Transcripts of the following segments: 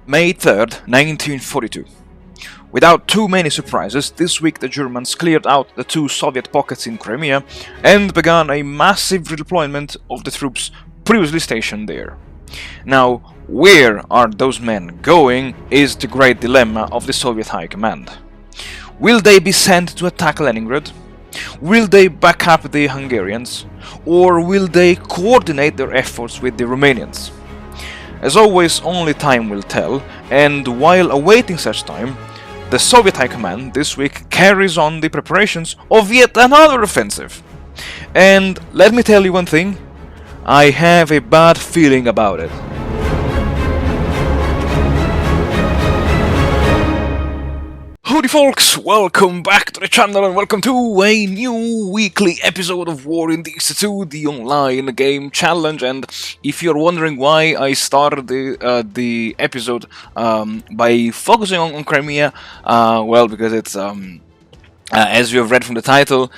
May 3rd, 1942. Without too many surprises, this week the Germans cleared out the two Soviet pockets in Crimea and began a massive redeployment of the troops previously stationed there. Now, where are those men going is the great dilemma of the Soviet High Command. Will they be sent to attack Leningrad? Will they back up the Hungarians? Or will they coordinate their efforts with the Romanians? As always, only time will tell, and while awaiting such time, the Soviet High Command this week carries on the preparations of yet another offensive. And let me tell you one thing, I have a bad feeling about it. Howdy folks, welcome back to the channel and welcome to a new weekly episode of War in WITE2, the online game challenge. And if you're wondering why I started the episode by focusing on Crimea, well, because it's as you have read from the title,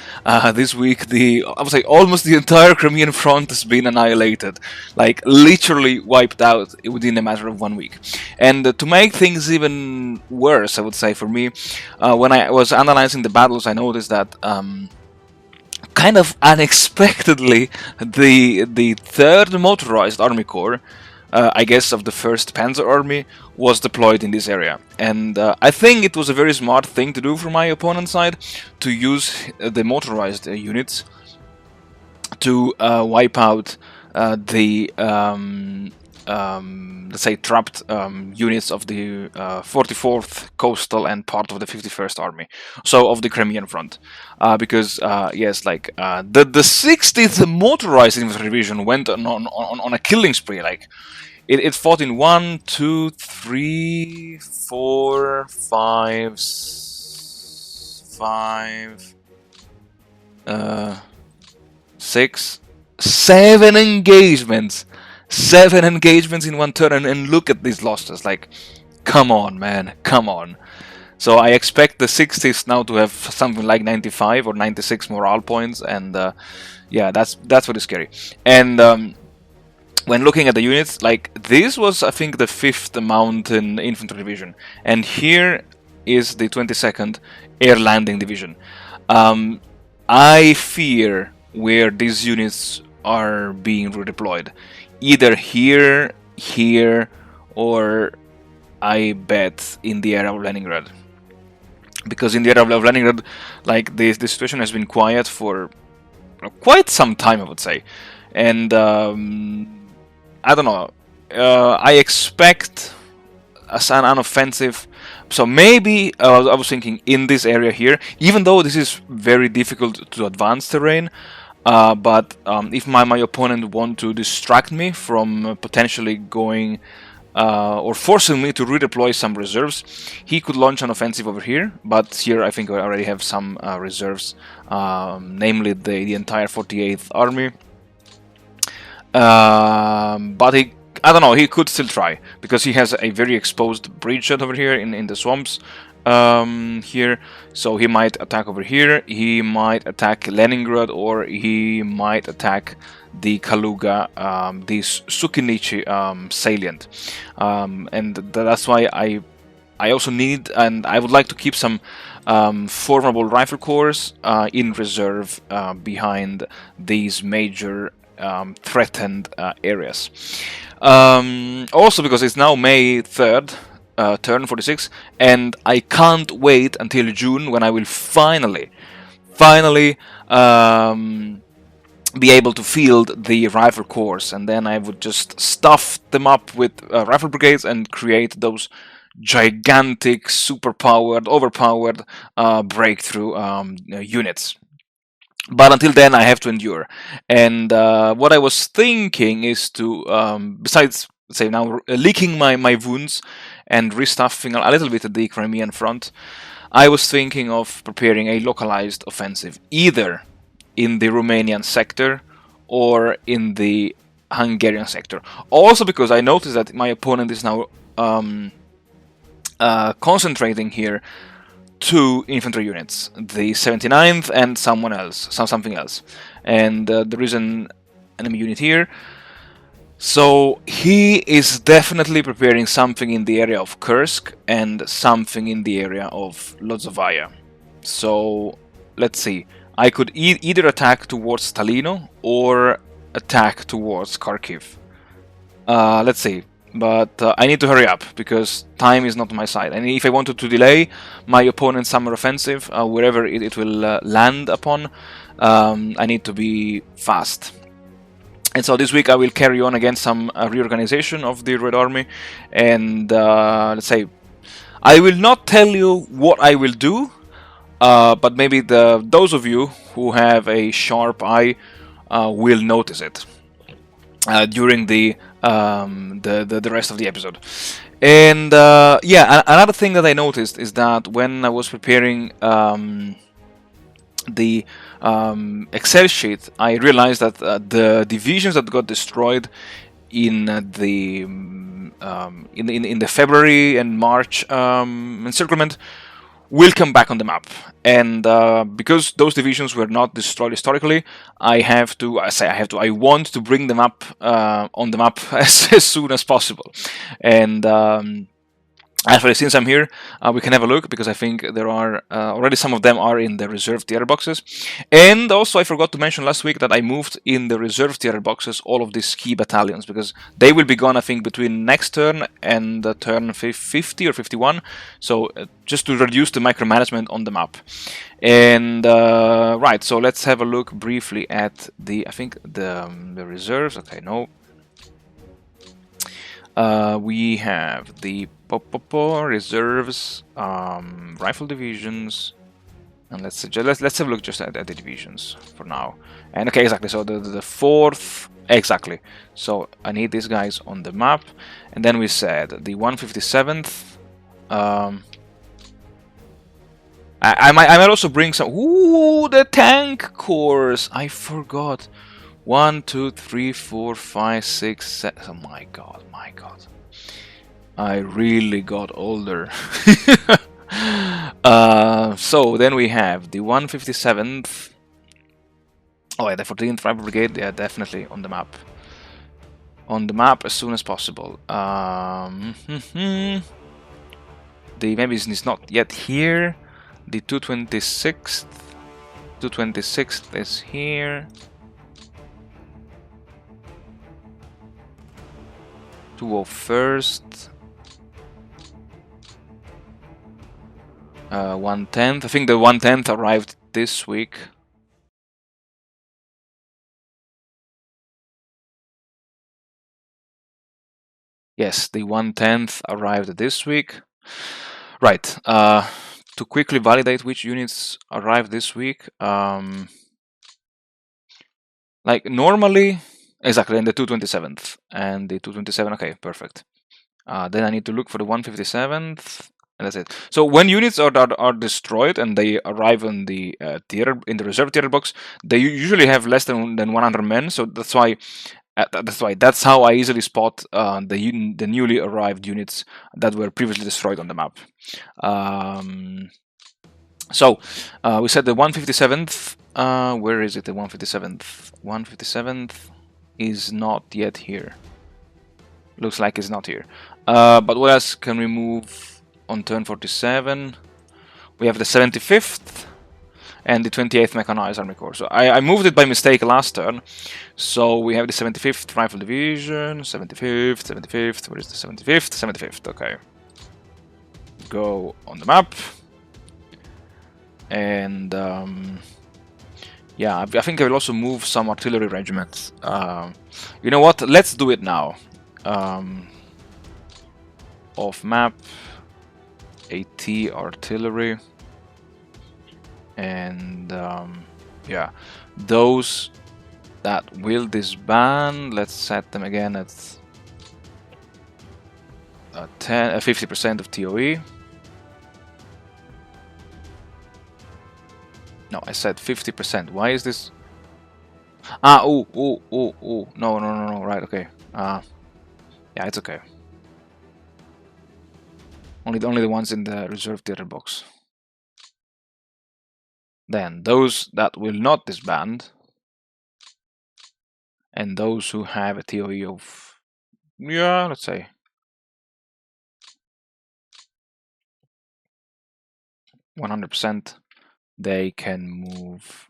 this week I would say almost the entire Crimean Front has been annihilated, like literally wiped out within a matter of 1 week. And to make things even worse, I would say for me, when I was analyzing the battles, I noticed that kind of unexpectedly the 3rd Motorized Army Corps, I guess of the 1st Panzer Army, was deployed in this area. And I think it was a very smart thing to do from my opponent's side, to use the motorized units to wipe out the let's say trapped units of the 44th Coastal and part of the 51st Army, so of the Crimean Front, because yes, like the 60th Motorized Infantry Division went on a killing spree. Like it fought in 1, 2, 3, 4, 5, 6, 7 engagements. 7 engagements in one turn, and look at these losses. Like, come on, man, come on. So I expect the 60s now to have something like 95 or 96 morale points, and yeah, that's what is scary. And when looking at the units, like this was, I think, the 5th Mountain Infantry Division, and here is the 22nd Air Landing Division. I fear where these units are being redeployed. Either here, or I bet in the area of Leningrad. Because in the area of Leningrad, like the situation has been quiet for quite some time, I would say. And I don't know. I expect an offensive. So maybe I was thinking in this area here, even though this is very difficult to advance terrain. But if my opponent want to distract me from potentially going or forcing me to redeploy some reserves, he could launch an offensive over here. But here I think I already have some reserves, namely the entire 48th Army. But I don't know, he could still try, because he has a very exposed bridgehead over here in the swamps. Here, so he might attack over here, he might attack Leningrad, or he might attack the Kaluga, the Sukinichi salient, and that's why I also need, and I would like to keep some formidable rifle corps in reserve behind these major threatened areas. Also because it's now May 3rd, turn 46, and I can't wait until June, when I will finally be able to field the rifle corps, and then I would just stuff them up with rifle brigades and create those gigantic, overpowered breakthrough units. But until then, I have to endure. And what I was thinking is to, besides, say now, licking my wounds and restuffing a little bit at the Crimean Front, I was thinking of preparing a localized offensive, either in the Romanian sector or in the Hungarian sector. Also because I noticed that my opponent is now concentrating here 2 infantry units, the 79th and something else. And there is an enemy unit here. So he is definitely preparing something in the area of Kursk and something in the area of Lozovaya. So let's see. I could either attack towards Stalino or attack towards Kharkiv. Let's see. But I need to hurry up because time is not on my side. And if I wanted to delay my opponent's summer offensive, wherever it will land upon, I need to be fast. And so this week I will carry on again some reorganization of the Red Army, and let's say I will not tell you what I will do, but maybe those of you who have a sharp eye will notice it during the rest of the episode. And yeah, another thing that I noticed is that when I was preparing the Excel sheet, I realized that the divisions that got destroyed in the in the February and March encirclement will come back on the map, and because those divisions were not destroyed historically, I want to bring them up on the map as soon as possible, and actually, since I'm here, we can have a look because I think there are already some of them are in the reserve theater boxes. And also, I forgot to mention last week that I moved in the reserve theater boxes all of these key battalions because they will be gone, I think, between next turn and turn 50 or 51. So just to reduce the micromanagement on the map. And right, so let's have a look briefly at I think the reserves. Okay, no. We have the reserves, rifle divisions, and let's have a look just at the divisions for now. And okay, exactly. So the fourth, exactly. So I need these guys on the map, and then we said the 157th. I might also bring some. Ooh, the tank corps. I forgot. 1, 2, 3, 4, 5, 6, 7. Oh my god, my god. I really got older. So then we have the 157th. Oh yeah, the 14th Rifle Brigade. Yeah, definitely on the map. On the map as soon as possible. The maybe it's not yet here. The 226th. 226th is here. 201st. 110th. I think the 110th arrived this week. Yes, the 110th arrived this week. Right. To quickly validate which units arrived this week, like normally, exactly, in the 227th and the 227. Okay, perfect. Then I need to look for the 157th, and that's it. So when units are destroyed and they arrive in the theater, in the reserve theater box, they usually have less than 100 men. So that's why. That's how I easily spot the newly arrived units that were previously destroyed on the map. So we said the 157th. Where is it? The 157th. 157th is not yet here. Looks like it's not here. But what else can we move on turn 47? We have the 75th and the 28th Mechanized Army Corps. So I moved it by mistake last turn. So we have the 75th Rifle Division, 75th, 75th. Where is the 75th? 75th, okay. Go on the map. And yeah, I think I will also move some artillery regiments. You know what? Let's do it now. Off map, AT artillery, and yeah, those that will disband, let's set them again at 50% of TOE. No, I said 50%. Why is this? Oh, no, right, okay. Yeah, it's okay. Only the ones in the reserve theater box. Then those that will not disband, and those who have a TOE of Yeah, let's say. %, they can move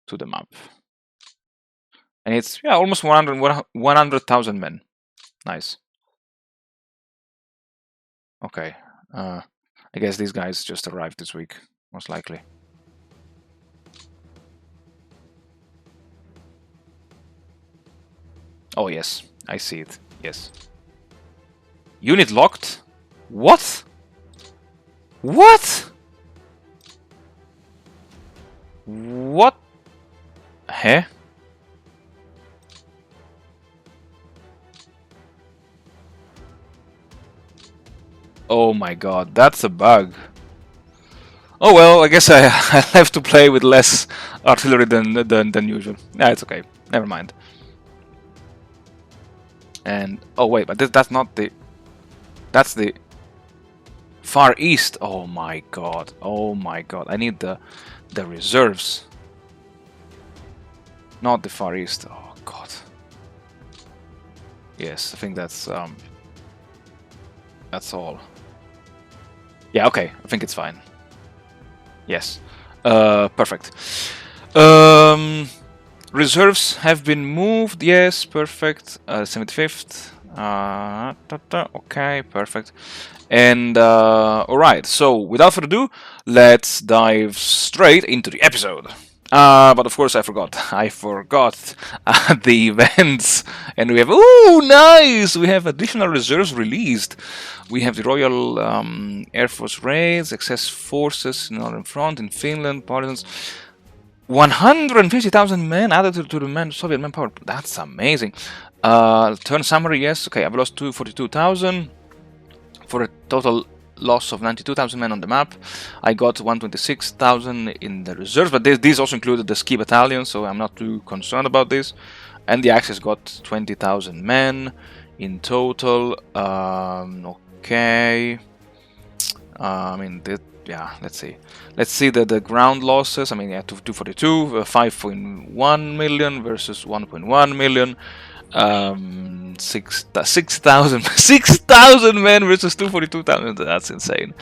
to the map. And it's, yeah, almost 100,000 men. Nice. Okay. I guess these guys just arrived this week, most likely. Oh, yes. I see it. Yes. Unit locked? What? What? What? Huh? Oh my god, that's a bug. Oh well, I guess I have to play with less artillery than usual. Yeah, it's okay. Never mind. And oh wait, but that's not the. That's the Far East. Oh my god. Oh my god. I need the reserves. Not the Far East. Oh god. Yes, I think that's all. Yeah, okay. I think it's fine. Yes. Perfect. Reserves have been moved. Yes, perfect. 75th. Okay, perfect. And alright, so without further ado, let's dive straight into the episode. But of course I forgot the events, and we have, ooh, nice! We have additional reserves released. We have the Royal Air Force raids, excess forces in Northern Front, in Finland, partisans. 150,000 men added to the Soviet manpower. That's amazing. Turn summary, yes. Okay, I've lost 242,000 for a total loss of 92,000 men on the map. I got 126,000 in the reserves, but these also included the ski battalion, so I'm not too concerned about this. And the Axis got 20,000 men in total. Okay. I mean, yeah, let's see. Let's see the ground losses. I mean, yeah, 242, 5.1 million versus 1.1 million. 6,000 men versus 242,000. That's insane.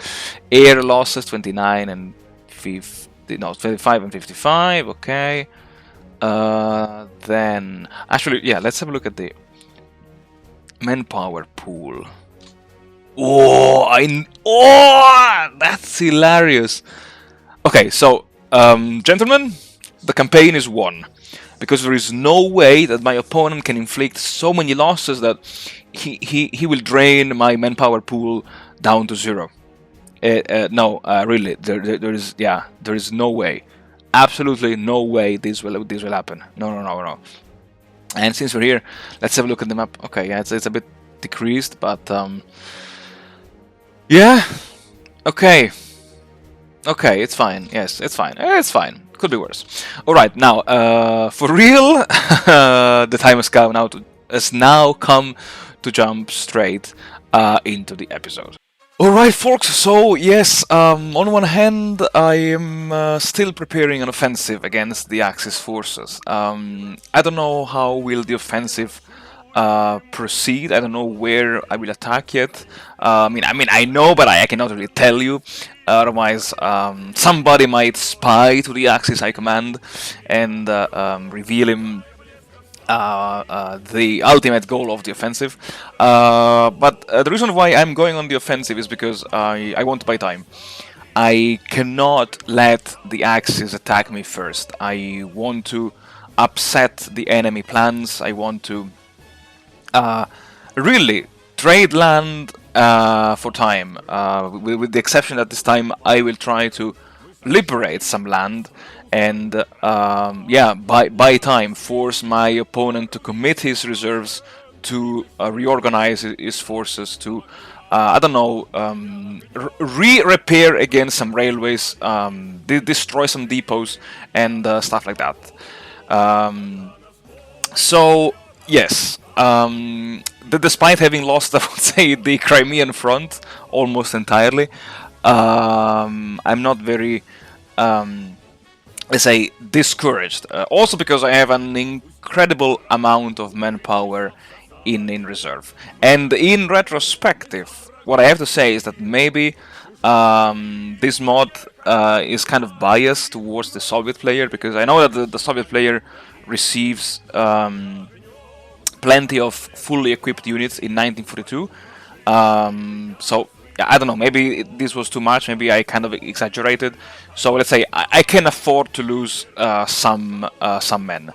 Air losses 29 and 50, no, 25 and 55. Okay. Then actually, yeah, let's have a look at the manpower pool. Oh, that's hilarious. Okay, so gentlemen, the campaign is won, because there is no way that my opponent can inflict so many losses that he will drain my manpower pool down to 0. No, really, there is no way, absolutely no way this will happen. No. And since we're here, let's have a look at the map. Okay, yeah, it's a bit decreased, but yeah, okay, it's fine. Yes, it's fine. It's fine. Could be worse. All right, now for real, the time has now come to jump straight into the episode. All right, folks. So yes, on one hand, I am still preparing an offensive against the Axis forces. I don't know how will the offensive proceed. I don't know where I will attack yet. I mean, I know, but I cannot really tell you. Otherwise, somebody might spy to the Axis I command and reveal him the ultimate goal of the offensive. But the reason why I'm going on the offensive is because I want to buy time. I cannot let the Axis attack me first. I want to upset the enemy plans. I want to really trade land for time, with the exception that this time I will try to liberate some land and yeah, buy time, force my opponent to commit his reserves, to reorganize his forces, to I don't know, repair again some railways, destroy some depots and stuff like that. So yes, despite having lost, I would say, the Crimean Front almost entirely, I'm not very let's say, discouraged. Also because I have an incredible amount of manpower in reserve. And in retrospective, what I have to say is that maybe this mod is kind of biased towards the Soviet player, because I know that the Soviet player receives plenty of fully equipped units in 1942. So yeah, I don't know. Maybe this was too much. Maybe I kind of exaggerated. So let's say I can afford to lose some men.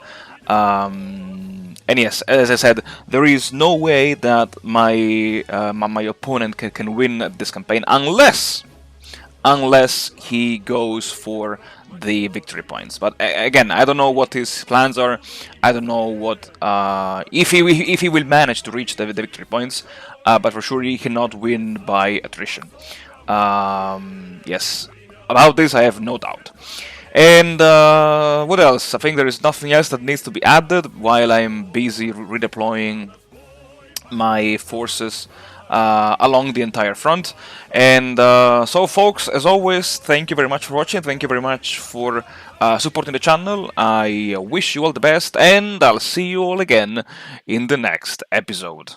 And yes, as I said, there is no way that my opponent can win this campaign unless he goes for the victory points. But again, I don't know what his plans are. I don't know what if he will manage to reach the victory points. But for sure, he cannot win by attrition. Yes, about this I have no doubt. And what else? I think there is nothing else that needs to be added while I'm busy redeploying my forces along the entire front. And so folks, as always, thank you very much for watching. Thank you very much for supporting the channel. I wish you all the best, and I'll see you all again in the next episode.